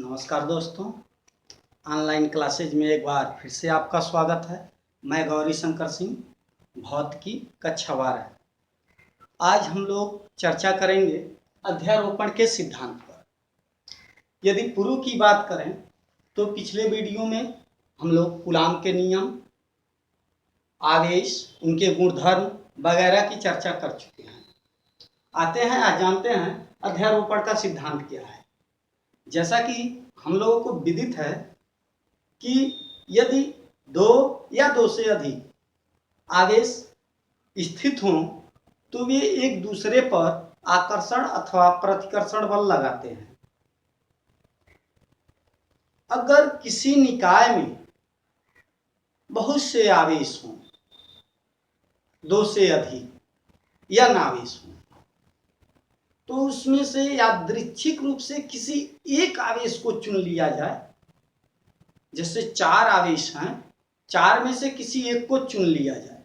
नमस्कार दोस्तों, online classes में एक बार फिर से आपका स्वागत है। मैं गौरी शंकर सिंह, भौतिकी कक्षा 12। आज हम लोग चर्चा करेंगे अध्यारोपण के सिद्धांत पर। यदि पूर्व की बात करें तो पिछले वीडियो में हम लोग कूलाम के नियम, आवेश, उनके गुणधर्म वगैरह की चर्चा कर चुके हैं। आते हैं, आज जानते हैं अध्यारोपण का सिद्धांत क्या है। जैसा कि हम लोगों को विदित है कि यदि दो या दो से अधिक आवेश स्थित हों तो वे एक दूसरे पर आकर्षण अथवा प्रतिकर्षण बल लगाते हैं। अगर किसी निकाय में बहुत से आवेश हों, दो से अधिक या नावेश हों, तो उसमें से यादृच्छिक रूप से किसी एक आवेश को चुन लिया जाए। जैसे चार आवेश हैं, चार में से किसी एक को चुन लिया जाए,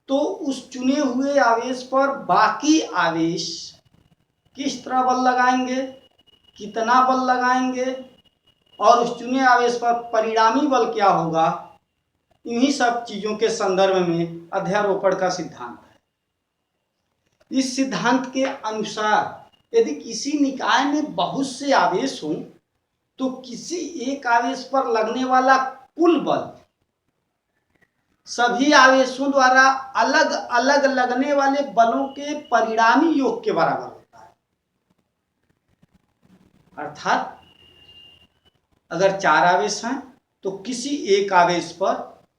तो उस चुने हुए आवेश पर बाकी आवेश किस तरह बल लगाएंगे, कितना बल लगाएंगे और उस चुने आवेश पर परिणामी बल क्या होगा, इन्हीं सब चीजों के संदर्भ में अध्यारोपण का सिद्धांत है। इस सिद्धांत के अनुसार यदि किसी निकाय में बहुत से आवेश हों तो किसी एक आवेश पर लगने वाला कुल बल सभी आवेशों द्वारा अलग अलग लगने वाले बलों के परिणामी योग के बराबर होता है। अर्थात अगर चार आवेश हैं तो किसी एक आवेश पर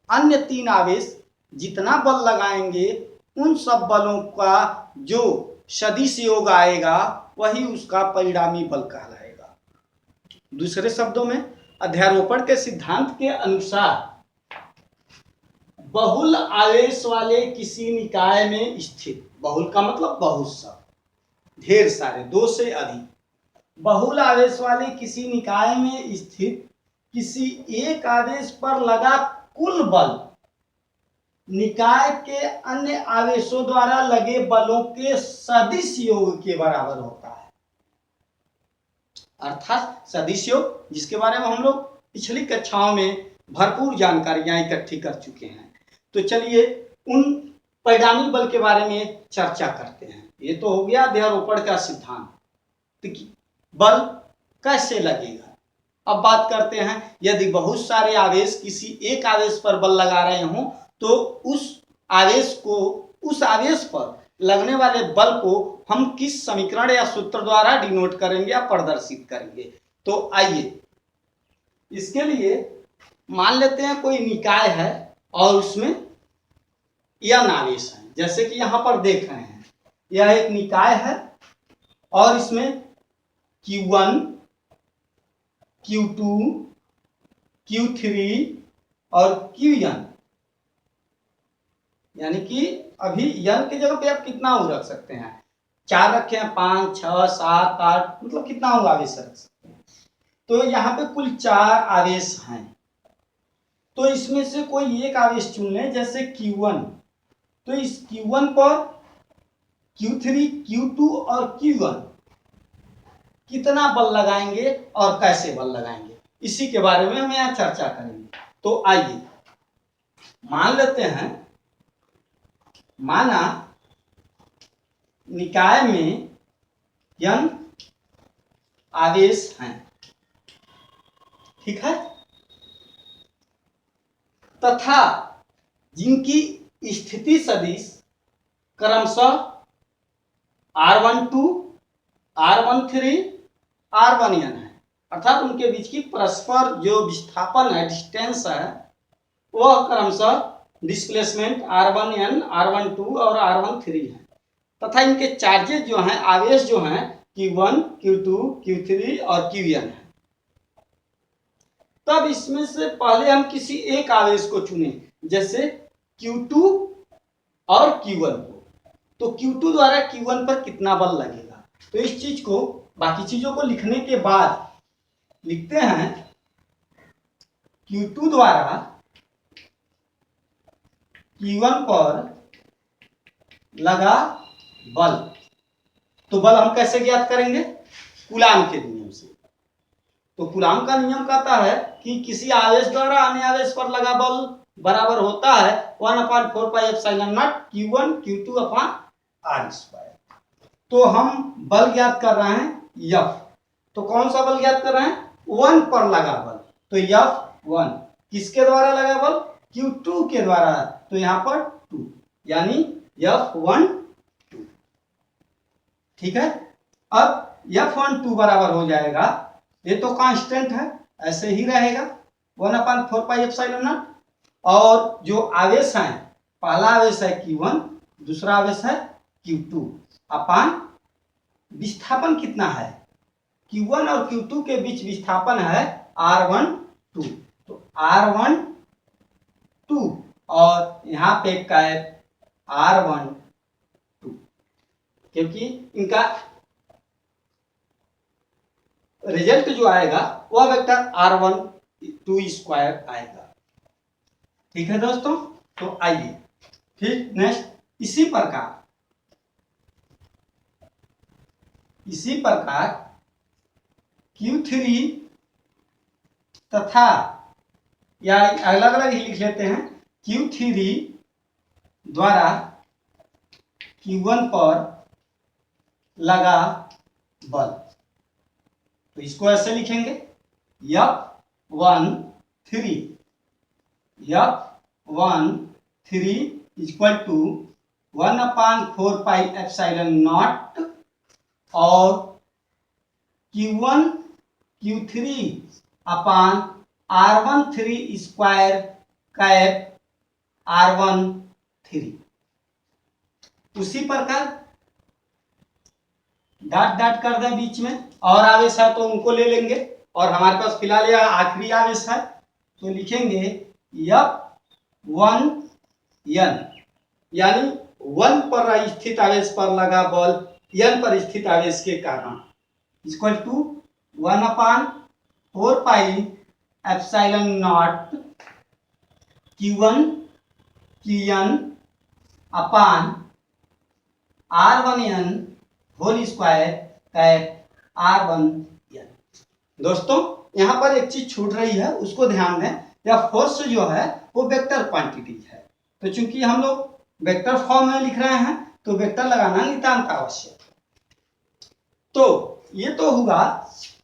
अन्य तीन आवेश जितना बल लगाएंगे उन सब बलों का जो सदिश योग आएगा वही उसका परिणामी बल कहलाएगा। दूसरे शब्दों में अध्यारोपण के सिद्धांत के अनुसार बहुल आवेश वाले किसी निकाय में स्थित, बहुल का मतलब बहुत सा, ढेर सारे, दो से अधिक, बहुल आवेश वाले किसी निकाय में स्थित किसी एक आवेश पर लगा कुल बल निकाय के अन्य आवेशों द्वारा लगे बलों के सदिश योग के बराबर होता है। अर्थात सदिश योग, जिसके बारे में हम लोग पिछली कक्षाओं में भरपूर जानकारियां इकट्ठी कर चुके हैं। तो चलिए उन परिणामी बल के बारे में चर्चा करते हैं। ये तो हो गया अध्यारोपण का सिद्धांत, तो बल कैसे लगेगा। अब बात करते हैं, यदि बहुत सारे आवेश किसी एक आवेश पर बल लगा रहे हों तो उस आवेश पर लगने वाले बल को हम किस समीकरण या सूत्र द्वारा डिनोट करेंगे या प्रदर्शित करेंगे। तो आइए, इसके लिए मान लेते हैं कोई निकाय है और उसमें n आवेश है। जैसे कि यहां पर देख रहे हैं, यह एक निकाय है और इसमें Q1, Q2, Q3 और Qn, यानी कि अभी n की जगह पे आप कितना रख सकते हैं, चार रखे हैं, 5, 6, 7, 8, मतलब कितना आवेश रख सकते हैं। तो यहाँ पे कुल 4 आवेश हैं, तो इसमें से कोई एक आवेश चुन लें, जैसे Q1। तो इस Q1 पर Q3, Q2 और Qn कितना बल लगाएंगे और कैसे बल लगाएंगे, इसी के बारे में हम यहाँ चर्चा करेंगे। तो आइए मान लेते हैं, माना निकाय में n आवेश हैं, ठीक है, तथा जिनकी स्थिति सदिश क्रमशः r12, r13, r1n है। अर्थात उनके बीच की परस्पर जो विस्थापन है, डिस्टेंस है, वह क्रमशः डिस्प्लेसमेंट r1n, r12 और r13 है। तथा इनके चार्जेज जो हैं, आवेश जो हैं, Q1, Q2, Q3 और Qn है। तब इसमें से पहले हम किसी एक आवेश को चुने, जैसे Q2 और Q1 को। तो Q2 द्वारा Q1 पर कितना बल लगेगा, तो इस चीज को, बाकी चीजों को लिखने के बाद लिखते हैं, Q2 द्वारा Q1 पर लगा बल। तो बल हम कैसे ज्ञात करेंगे, कूलाम के नियम से। तो कूलाम का नियम कहता है कि किसी आवेश द्वारा अन्य आवेश पर लगा बल बराबर होता है 1/4πε0 Q1 Q2 upon R square. तो हम बल ज्ञात कर रहे हैं F। तो कौन सा बल ज्ञात कर रहे हैं? 1 पर लगा बल। तो F1 किसके द्वारा लगा बल? Q2 के द्वारा। तो यहां पर 2 यानी F1 2। ठीक है। अब F12 बराबर हो जाएगा, ये तो कांस्टेंट है ऐसे ही रहेगा 1/4πε0। और जो आवेश है, पहला आवेश है Q1, दूसरा आवेश है Q2 अपान विस्थापन कितना है? Q1 और Q2 के बीच विस्थापन है R12। तो R12 और यहाँ पे कैप R12, क्योंकि इनका रिजल्ट जो आएगा वह वेक्टर R12 स्क्वायर आएगा। ठीक है दोस्तों। तो आइए फिर नेक्स्ट इसी प्रकार Q3 तथा या अलग अलग ही लिख लेते हैं, Q3 द्वारा Q1 पर लगा बल। तो इसको ऐसे लिखेंगे F13 इक्वल टू 1/4πε0 और Q1 Q3 अपान R13 स्क्वायर कैप R13। उसी प्रकार डॉट डॉट कर दें बीच में, और आवेश है तो उनको ले लेंगे, और हमारे पास फिलहाल यह आखिरी आवेश है तो लिखेंगे F1n यानी 1 पर स्थित आवेश पर लगा बल n पर स्थित आवेश के कारण इक्वल टू 1/4πε0 Q1 Qn अपान R1n whole square cap R1n। दोस्तों यहाँ पर एक चीज छूट रही है, उसको ध्यान दें। यह फोर्स जो है वो वेक्टर क्वांटिटी है, तो चूंकि हम लोग वेक्टर फॉर्म में लिख रहे हैं तो वेक्टर लगाना नितांत आवश्यक है। तो ये तो हुआ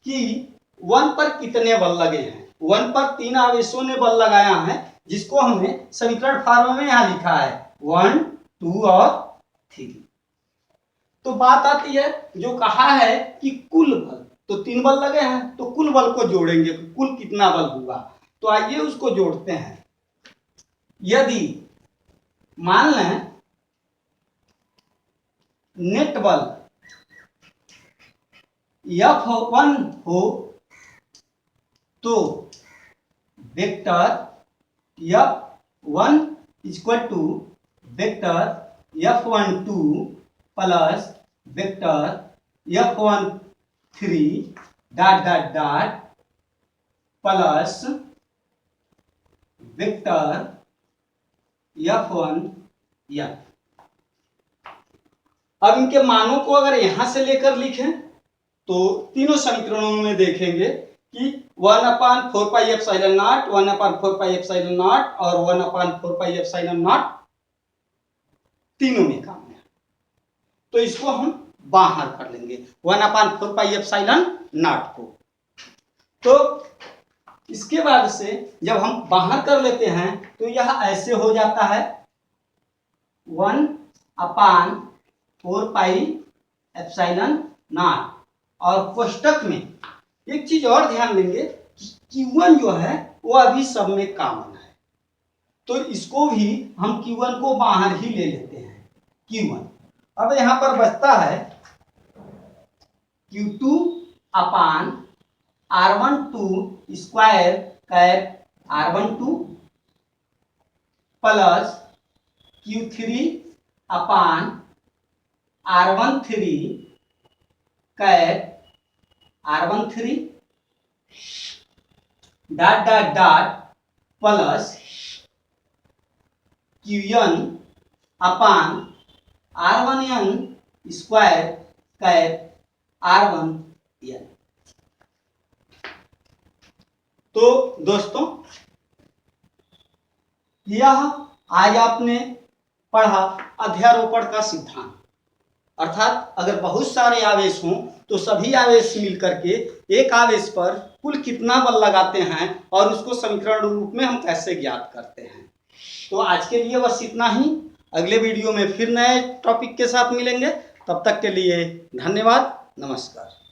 कि 1 पर कितने बल लगे हैं। 1 पर 3 आवेशों ने बल लगाया है, जिसको हमने समीकरण फॉर्म में यहाँ लिखा है 1, 2 और 3। तो बात आती है जो कहा है कि कुल बल, तो 3 बल लगे हैं तो कुल बल को जोड़ेंगे, कुल कितना बल हुआ। तो आइए उसको जोड़ते हैं। यदि मान लें नेट बल F1 हो तो vector F1 equal to vector F12 plus vector F13 dot dot dot plus vector F1n। अब इनके मानों को अगर यहां से लेकर लिखें तो तीनों समीकरणों में देखेंगे कि 1/4πε0, 1/4πε0 और 1/4πε0 तीनों में काम है। तो इसको हम बाहर कर लेंगे 1/4πε0 को। तो इसके बाद से जब हम बाहर कर लेते हैं तो यह ऐसे हो जाता है 1/4πε0। और कोष्टक में एक चीज और ध्यान देंगे कि Q1 जो है वो अभी सब में कॉमन है, तो इसको भी हम Q1 को बाहर ही ले लेते हैं Q1। अब यहां पर बचता है Q2 अपान R12 square cap R12 plus Q3 अपान R13 cap R13 dot dot dot plus Qn अपान R1n स्क्वायर कैप R1n। तो दोस्तों, यह आज आपने पढ़ा अध्यारोपण का सिद्धांत। अर्थात अगर बहुत सारे आवेश हों तो सभी आवेश मिलकर के एक आवेश पर कुल कितना बल लगाते हैं और उसको समीकरण रूप में हम कैसे ज्ञात करते हैं। तो आज के लिए बस इतना ही। अगले वीडियो में फिर नए टॉपिक के साथ मिलेंगे। तब तक के लिए धन्यवाद, नमस्कार।